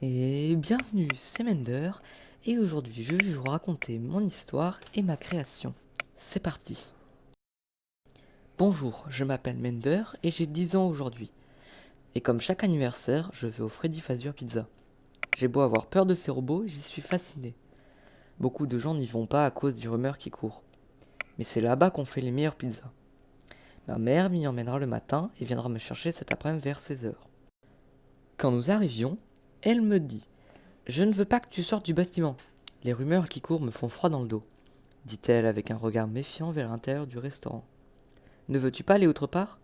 Et bienvenue, c'est Mender, et aujourd'hui je vais vous raconter mon histoire et ma création. C'est parti. Bonjour, je m'appelle Mender et j'ai 10 ans aujourd'hui. Et comme chaque anniversaire, je vais au Freddy Fazbear Pizza. J'ai beau avoir peur de ces robots, j'y suis fasciné. Beaucoup de gens n'y vont pas à cause des rumeurs qui courent. Mais c'est là-bas qu'on fait les meilleures pizzas. Ma mère m'y emmènera le matin et viendra me chercher cet après-midi vers 16 h. Quand nous arrivions, elle me dit: Je ne veux pas que tu sortes du bâtiment. Les rumeurs qui courent me font froid dans le dos, dit-elle avec un regard méfiant vers l'intérieur du restaurant. Ne veux-tu pas aller autre part?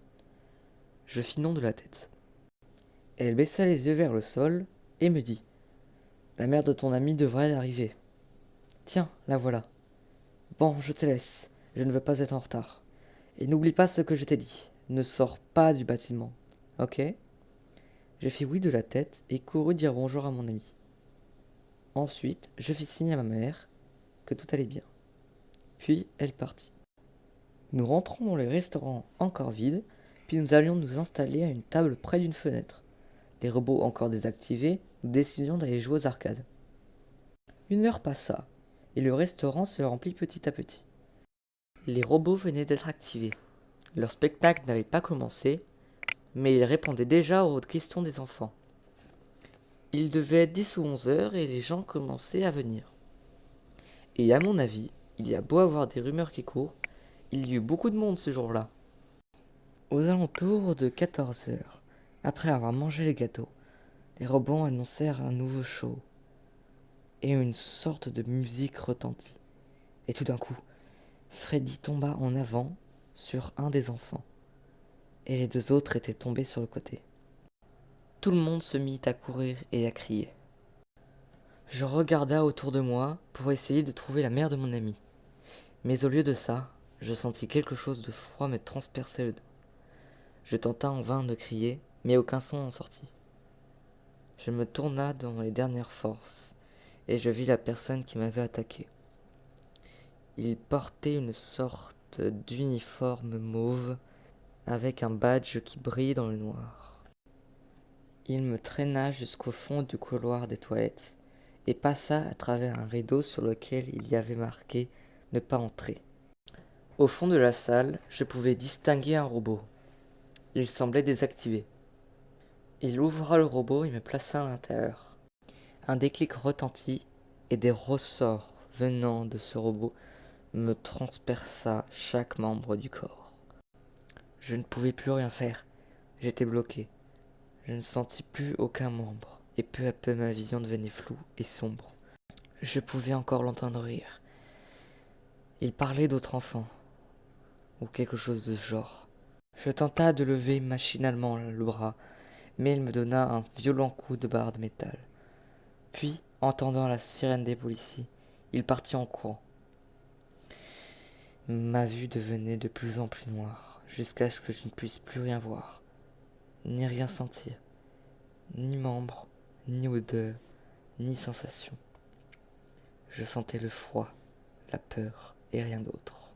Je fis non de la tête. Elle baissa les yeux vers le sol et me dit: La mère de ton ami devrait arriver. Tiens, la voilà. Bon, je te laisse, je ne veux pas être en retard. Et n'oublie pas ce que je t'ai dit, ne sors pas du bâtiment, ok? Je fis oui de la tête et courus dire bonjour à mon ami. Ensuite, je fis signe à ma mère que tout allait bien. Puis elle partit. Nous rentrons dans le restaurant encore vide, puis nous allions nous installer à une table près d'une fenêtre. Les robots encore désactivés, nous décidions d'aller jouer aux arcades. Une heure passa, et le restaurant se remplit petit à petit. Les robots venaient d'être activés. Leur spectacle n'avait pas commencé, mais ils répondaient déjà aux questions des enfants. Il devait être 10 ou 11 heures et les gens commençaient à venir. Et à mon avis, il y a beau avoir des rumeurs qui courent, il y eut beaucoup de monde ce jour-là. Aux alentours de 14 heures, après avoir mangé les gâteaux, les robots annoncèrent un nouveau show, et une sorte de musique retentit. Et tout d'un coup, Freddy tomba en avant sur un des enfants, et les deux autres étaient tombés sur le côté. Tout le monde se mit à courir et à crier. Je regarda autour de moi pour essayer de trouver la mère de mon ami. Mais au lieu de ça, je sentis quelque chose de froid me transpercer le dos. Je tenta en vain de crier, mais aucun son en sortit. Je me tourna dans les dernières forces, et je vis la personne qui m'avait attaqué. Il portait une sorte d'uniforme mauve, avec un badge qui brillait dans le noir. Il me traîna jusqu'au fond du couloir des toilettes, et passa à travers un rideau sur lequel il y avait marqué « Ne pas entrer ». Au fond de la salle, je pouvais distinguer un robot. Il semblait désactivé. Il ouvra le robot et me plaça à l'intérieur. Un déclic retentit et des ressorts venant de ce robot me transperça chaque membre du corps. Je ne pouvais plus rien faire. J'étais bloqué. Je ne sentis plus aucun membre et peu à peu ma vision devenait floue et sombre. Je pouvais encore l'entendre rire. Il parlait d'autres enfants ou quelque chose de ce genre. Je tenta de lever machinalement le bras, mais il me donna un violent coup de barre de métal. Puis, entendant la sirène des policiers, il partit en courant. Ma vue devenait de plus en plus noire, jusqu'à ce que je ne puisse plus rien voir, ni rien sentir, ni membre, ni odeur, ni sensation. Je sentais le froid, la peur et rien d'autre.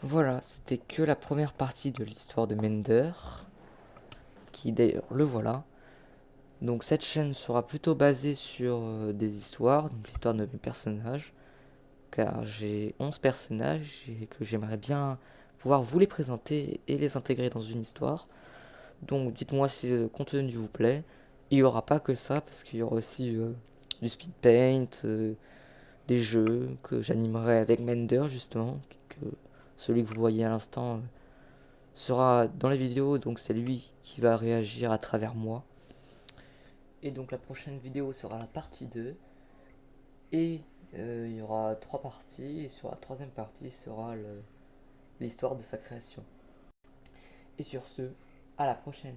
Voilà, c'était que la première partie de l'histoire de Mender, qui d'ailleurs le voilà. Donc cette chaîne sera plutôt basée sur des histoires, donc l'histoire de mes personnages, car j'ai 11 personnages et que j'aimerais bien pouvoir vous les présenter et les intégrer dans une histoire. Donc dites-moi si le contenu vous plaît. Il n'y aura pas que ça, parce qu'il y aura aussi du speed paint, des jeux que j'animerai avec Mender justement, que celui que vous voyez à l'instant sera dans les vidéos, donc c'est lui qui va réagir à travers moi. Et donc la prochaine vidéo sera la partie 2. Et il y aura 3 parties. Et sur la troisième partie sera l'histoire de sa création. Et sur ce, à la prochaine.